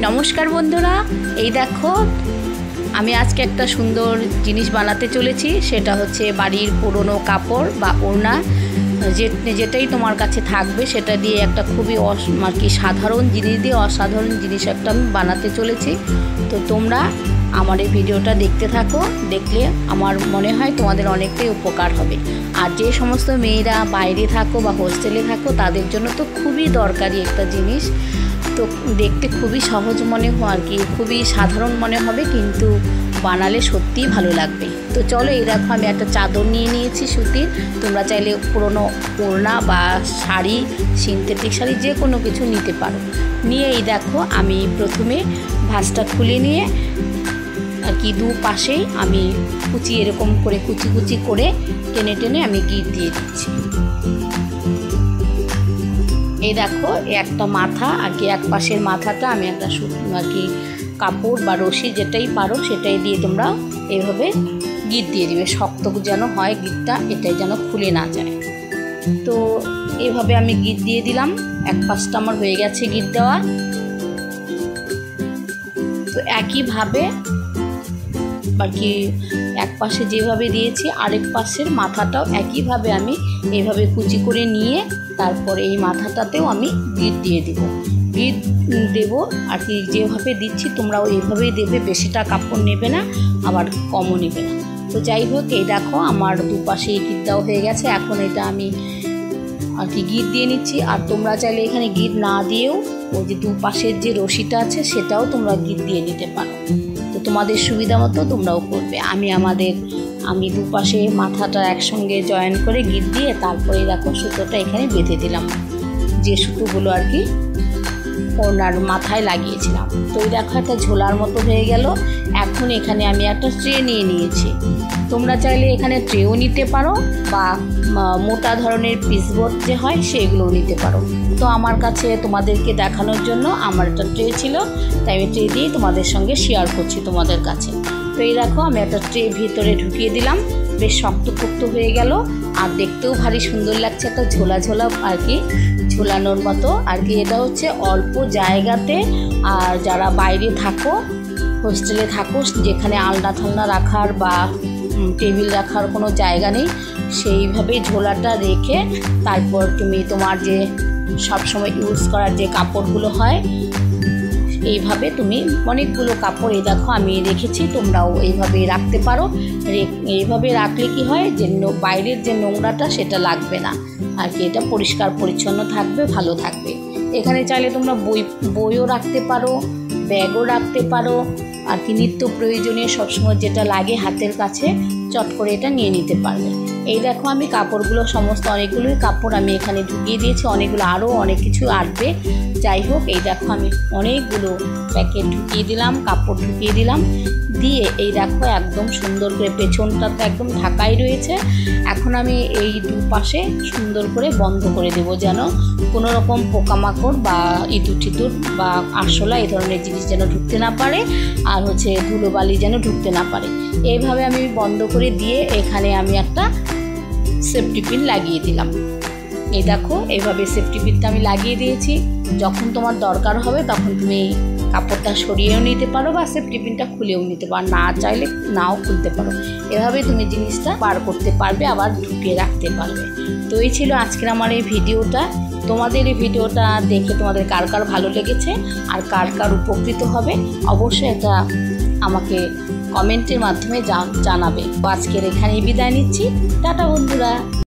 नमस्कार बंधुरा এই দেখো আমি আজকে একটা সুন্দর জিনিস বানাতে চলেছি। সেটা হচ্ছে বাড়ির পুরনো কাপড় বা ওড়না যেটাই তোমার কাছে থাকবে সেটা দিয়ে একটা খুবই আর কি সাধারণ জিনিস দিয়ে অসাধারণ জিনিস একটা আমি বানাতে চলেছি। তো তোমরা আমার এই ভিডিওটা দেখতে থাকো, দেখলে আমার মনে হয় তোমাদের অনেকটাই উপকার হবে। আর যে সমস্ত মেয়েরা বাইরে থাকো বা হোস্টেলে থাকো তাদের জন্য তো খুবই দরকারি একটা জিনিস। তো দেখতে খুবই সহজ মনে হয় আর কি, খুবই সাধারণ মনে হবে, কিন্তু বানালে সত্যিই ভালো লাগবে। তো চলো, এই দেখো আমি একটা চাদর নিয়ে নিয়েছি সুতির। তোমরা চাইলে পুরনো ওড়না বা শাড়ি, সিনথেটিক শাড়ি যে কোনো কিছু নিতে পারো। নিয়ে এই দেখো আমি প্রথমে ভাঁজটা খুলে নিয়ে আর কি দুপাশেই আমি কুচি এরকম করে কুচি কুচি করে টেনে টেনে আমি গিট দিয়ে দিচ্ছি। এই দেখো একটা মাথা আর কি, এক পাশের মাথাটা আমি একটা আর কি কাপড় বা রশি যেটাই পারো সেটাই দিয়ে তোমরা এইভাবে গিট দিয়ে দিবে। শক্ত যেন হয় গিটটা, এটাই যেন খুলে না যায়। তো এইভাবে আমি গিট দিয়ে দিলাম। এক পাশটা আমার হয়ে গেছে গিট দেওয়া। তো একইভাবে আর কি এক পাশে যেভাবে দিয়েছি আরেক পাশের মাথাটাও একইভাবে আমি এইভাবে কুচি করে নিয়ে তারপরে এই মাথাটাতেও আমি গিট দিয়ে দেব। গিট দেবো আর কি যেভাবে দিচ্ছি তোমরাও এইভাবেই দেবে, বেশিটা কাপড় নেবে না আবার কমও নেবে না। তো যাই হোক, এই দেখো আমার দুপাশে এই গিট দেওয়া হয়ে গেছে। এখন এটা আমি আর কি গিট দিয়ে নিচ্ছি। আর তোমরা চাইলে এখানে গিট না দিয়েও ওই যে দুপাশের যে রশিটা আছে সেটাও তোমরা গিট দিয়ে নিতে পারো। তো তোমাদের সুবিধা মতো তোমরাও করবে। আমি দুপাশে মাথাটা একসঙ্গে জয়েন করে গিট দিয়ে তারপরে দেখো সুতোটা এখানে বেঁধে দিলাম, যে সুতোগুলো আর কি ওনার মাথায় লাগিয়েছিলাম। তো এই দেখো একটা ঝোলার মতো হয়ে গেল। এখন এখানে আমি একটা ট্রে নিয়ে নিয়েছি। তোমরা চাইলে এখানে ট্রেও নিতে পারো বা মোটা ধরনের পিসবোর্ড যে হয় সেগুলোও নিতে পারো। তো আমার কাছে তোমাদেরকে দেখানোর জন্য আমার একটা ট্রে ছিল, তাই আমি ট্রে দিয়েই তোমাদের সঙ্গে শেয়ার করছি তোমাদের কাছে। তো এই দেখো আমি একটা ট্রে ভিতরে ঢুকিয়ে দিলাম, বেশ শক্তপোক্ত হয়ে গেল আর দেখতেও ভারী সুন্দর লাগছে, একটা ঝোলা ঝোলা আর কি ঝোলানোর মতো আর কি। এটা হচ্ছে অল্প জায়গাতে, আর যারা বাইরে থাকো হোস্টেলে থাকো যেখানে আলনা ঠালনা রাখার বা টেবিল রাখার কোনো জায়গা নেই, সেইভাবে ঝোলাটা রেখে তারপর তুমি তোমার যে সবসময় ইউজ করার যে কাপড়গুলো হয় এইভাবে তুমি অনেকগুলো কাপড় এই দেখো আমি রেখেছি, তোমরাও এইভাবে রাখতে পারো। এইভাবে রাখলে কি হয় যে বাইরের যে নোংরাটা সেটা লাগবে না আর কি, এটা পরিষ্কার পরিচ্ছন্ন থাকবে, ভালো থাকবে। এখানে চাইলে তোমরা বইও রাখতে পারো, ব্যাগও রাখতে পারো আর কি, নিত্য প্রয়োজনীয় সবসময় যেটা লাগে হাতের কাছে চট করে এটা নিয়ে নিতে পারবে। এই দেখো আমি কাপড়গুলো সমস্ত অনেকগুলোই কাপড় আমি এখানে ঢুকিয়ে দিয়েছি, অনেকগুলো আরও অনেক কিছু আসবে। যাই হোক, এই দেখো আমি অনেকগুলো প্যাকেট ঢুকিয়ে দিলাম, কাপড় ঢুকিয়ে দিলাম, দিয়ে এই দেখো একদম সুন্দর করে পেছনটা তো একদম ঢাকাই রয়েছে। এখন আমি এই দুপাশে সুন্দর করে বন্ধ করে দেব, যেন কোনো রকম পোকামাকড় বা ইঁদুর টিঁদুর বা আরশোলা এই ধরনের জিনিস যেন ঢুকতে না পারে, আর হচ্ছে ধুলোবালি যেন ঢুকতে না পারে। এইভাবে আমি বন্ধ করে দিয়ে এখানে আমি একটা সেফটি পিন লাগিয়ে দিলাম। এই দেখো এইভাবে সেফটি পিনটা আমি লাগিয়ে দিয়েছি। যখন তোমার দরকার হবে তখন তুমি কাপড়টা সরিয়েও নিতে পারো বা সেফটি পিনটা খুলেও নিতে পারো, না চাইলে নাও খুলতে পারো। এভাবে তুমি জিনিসটা বার করতে পারবে, আবার ঢুকিয়ে রাখতে পারবে। তো এই ছিল আজকের আমার এই ভিডিওটা। তোমাদের এই ভিডিওটা দেখে তোমাদের কার কার ভালো লেগেছে আর কার কার উপকৃত হবে অবশ্যই এটা আমাকে কমেন্টের মাধ্যমে জানাবে। আজকের এখানেই বিদায় নিচ্ছি। টাটা বন্ধুরা।